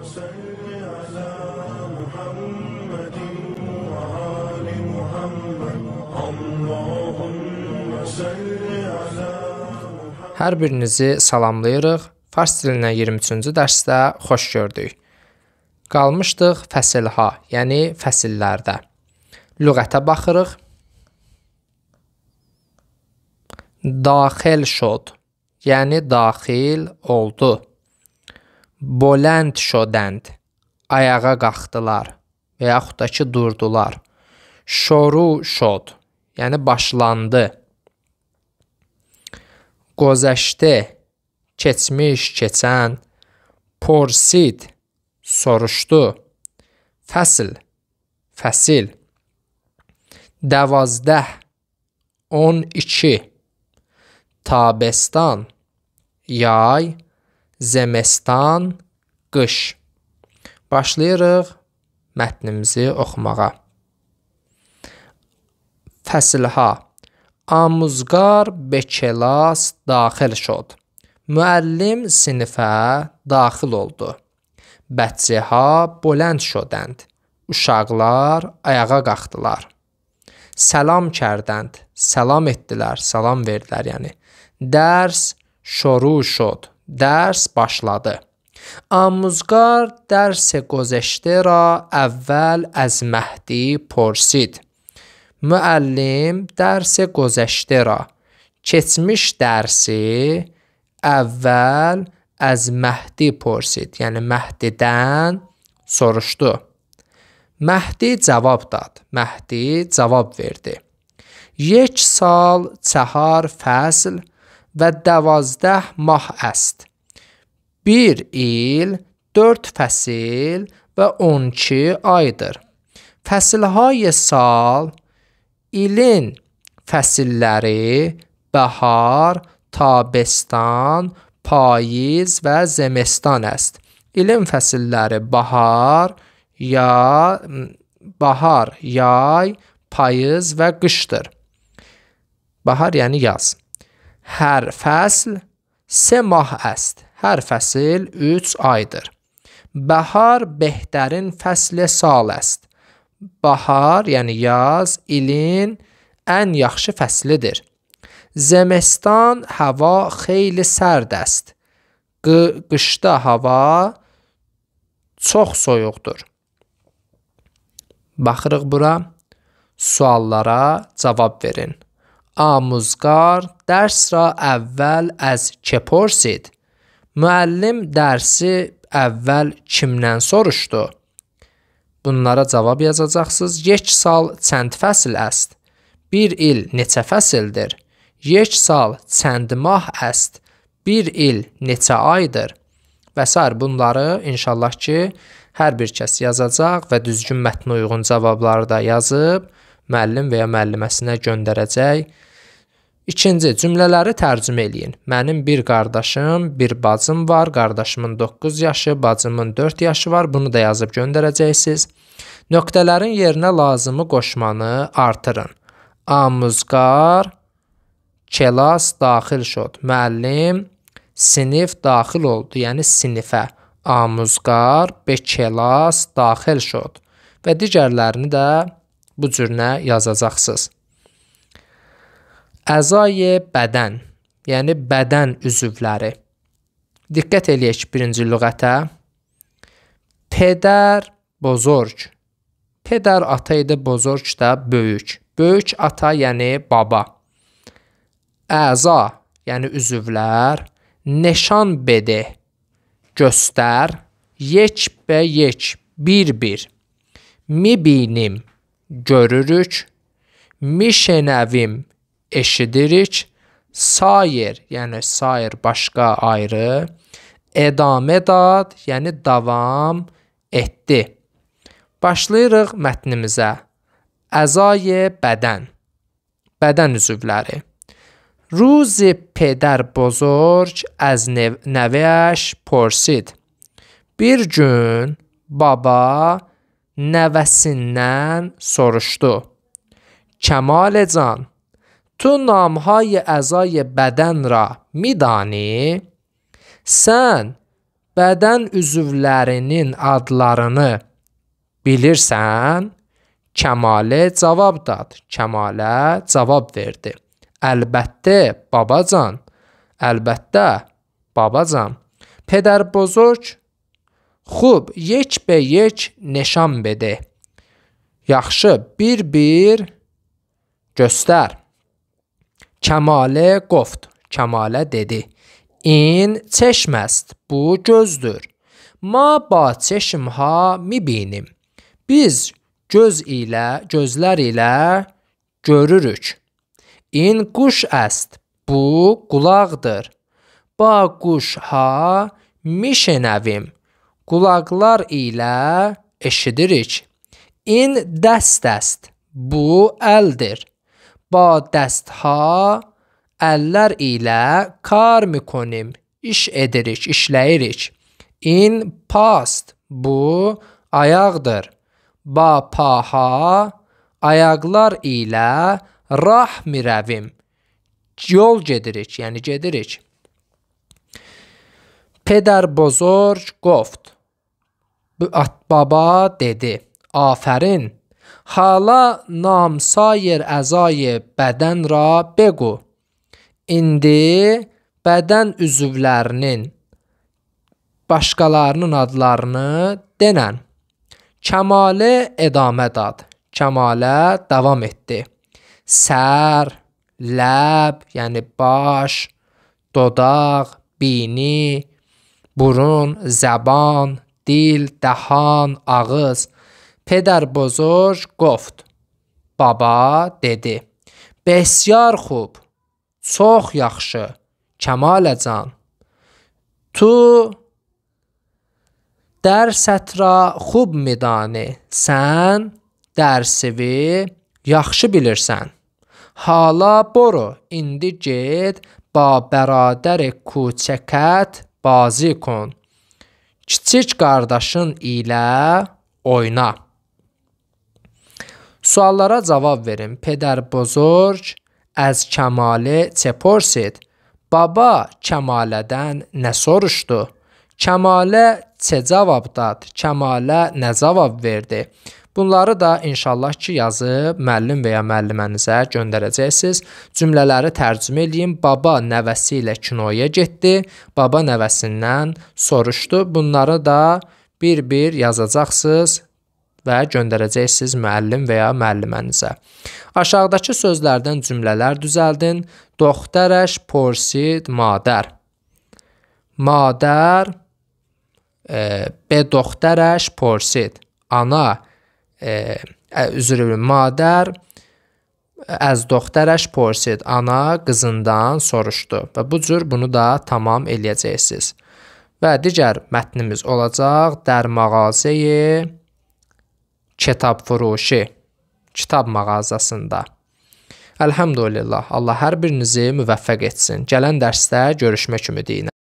صل على محمد وآل محمد اللهم صل على Hər birinizi salamlayırıq. Fars dilinə 23-cü dərsdə xoş gördük. Qalmışdıq fəsil H, yəni fəsillərdə. Lüğətə baxırıq. Daxil şod, yəni daxil oldu. Bolənd şodənd, ayağa qalxdılar və yaxud da ki durdular. Şoru şod, yəni başlandı. Gözəşdi, keçmiş, keçən. Porsid, soruşdu. Fəsil, fəsil. Dəvazdah, 12. Tabestan, yay. Zemestan, qış. Başlayırıq mətnimizi oxumağa. Fəsil H. Amuzgar be kelas daxil şod. Müəllim sinifə daxil oldu. Bəccəha bolənd şodənd. Uşaqlar ayağa qalxdılar. Səlam kərdənd. Salam etdilər, salam verdilər yəni. Dərs şoru şod. Dərs başladı. Amuzgar dərsə gözəşdə ra əvvəl əz Məhdi porsid. Müəllim dərsə gözəşdə ra keçmiş dərsi əvvəl əz Məhdi porsid, yəni Məhdidən soruşdu. Məhdi cavab dad. Məhdi cavab verdi. یک سال 4 فصل و 12 mah است. 1 il 4 fəsil və 12 aydır. Fəsilهای sal, ilin fəsilləri bəhar, tabestan, payız və zemestan است. İlin fəsilləri bahar, yay, payız və qışdır. Bahar yəni yaz. Hər fəsl 3 mah است. Hər fəsil 3 aydır. Bahar behtarin fəsl sal است. Bahar yəni yaz ilin ən yaxşı fəslidir. Zemestan hava xeyli sərd است. Qışda hava çox soyuqdur. Baxırıq bura. Suallara cavab verin. Amuzgar dərs ra əvvəl əz ke porsid. Müəllim dərsi əvvəl kimdən soruşdu? Bunlara cavab yazacaqsınız. یک sal çənd fəsil است. 1 il neçə fəsildir? یک sal çənd mah است. 1 il neçə aydır? Və sair bunları inşallah ki, hər bir kəs yazacaq və düzgün mətnə uyğun cavabları da yazıb müəllim və ya müəlliməsinə göndərəcək. İkinci, cümlələri tərcümə eləyin. Mənim bir qardaşım, bir bacım var. Qardaşımın 9 yaşı, bacımın 4 yaşı var. Bunu da yazıb göndərəcəksiniz. Nöqtələrin yerinə lazımı qoşmanı artırın. Amuzgar kelas daxil şod. Müəllim sinif daxil oldu, yəni sinifə. Amuzgar be kelas daxil şod. Və digərlərini də bu cürünə yazacaqsınız. Əzay bədən, yəni bədən üzvləri. Diqqət eləyək birinci lüğətə. Pedər bozorg. Pedər ata idi, bozorg da böyük. Böyük ata yəni baba. Əza, yəni üzvlər. Neşan bede, göstər. Yek bə yek, bir. Mibinim, görürük. Mişenəvim, eşidirik. Sair, yəni sair başqa ayrı. Edamə dad, yəni davam etdi. Başlayırıq mətnimizə. Əzay bədən, bədən üzvləri. روز پدر بزرگ از نوه‌اش پرسید. Bir gün baba nəvəsindən soruşdu. Kemal can, tu namهای اعضای بدن را میدانی؟ Sən bədən üzvlərinin adlarını bilirsən? Kəmalə cavab dad. Kəmalə cavab verdi. Əlbəttə babacan. Əlbəttə babacan. پدر بزرگ خوب یک به یک نشان بده. yaxşı bir göstər. Kəmalə گفت. Kəmalə dedi. این چشم است. Bu gözdür. ما با چشم ها میبینیم. Biz gözlər ilə görürük. این گوش است. Bu qulaqdır. با گوش ها میشنویم. Qulaqlar ilə eşidirik. این دست است. Bu əldir. با دست ها əllər ilə kar میکنیم. İş edirik, işləyirik. این past. Bu ayaqdır. با paha ayaqlar ilə rah mirəvim. Yol gedirik, yəni gedirik. پدر بزرگ گفت. Baba dedi. آفرین. حالا نام sair əzای bədən را بگو. İndi bədən üzvlərinin başqalarının adlarını denən. Kəmalə edamə dad. Kəmalə davam etdi. Sər, ləb, yəni baş, dodaq, bini, burun, zəban, dil, dəhan, ağız. پدر بزرگ گفت. Baba dedi. بسیار خوب. Çox yaxşı. Kəmaləcan. تو درست را خوب میدانی. Sən dərsini yaxşı bilirsən. حالا برو. İndi get با برادر کوچکت بازی کن. Kiçik qardaşın ilə oyna. Suallara cavab verin. پدر بزرگ از کماله چه پرسید؟ Baba Kəmalədən nə soruşdu? Kəmalə çə cavab dad? Kəmalə nə cavab verdi? Bunları da inşallah ki yazıb müəllim və ya müəllimənizə göndərəcəksiniz. Cümlələri tərcümə edin. Baba nəvəsi ilə kinoya getdi. Baba nəvəsindən soruşdu. Bunları da bir yazacaqsınız və göndərəcəksiniz müəllim və ya müəllimənizə. Aşağıdakı sözlərdən cümlələr düzəldin. Doktorəş porsid madər. Madər be doktorəş porsid. Ana madər az doktorəş porsid. Ana qızından soruşdu. Və bu cür bunu da tamam eləyəcəksiniz. Və digər mətnimiz olacaq. Dər mağazəyi kitab furuşi. Kitab mağazasında. Elhamdülillah. Allah hər birinizi müvəffəq etsin. Gələn dərsdə görüşmək ümidi ilə.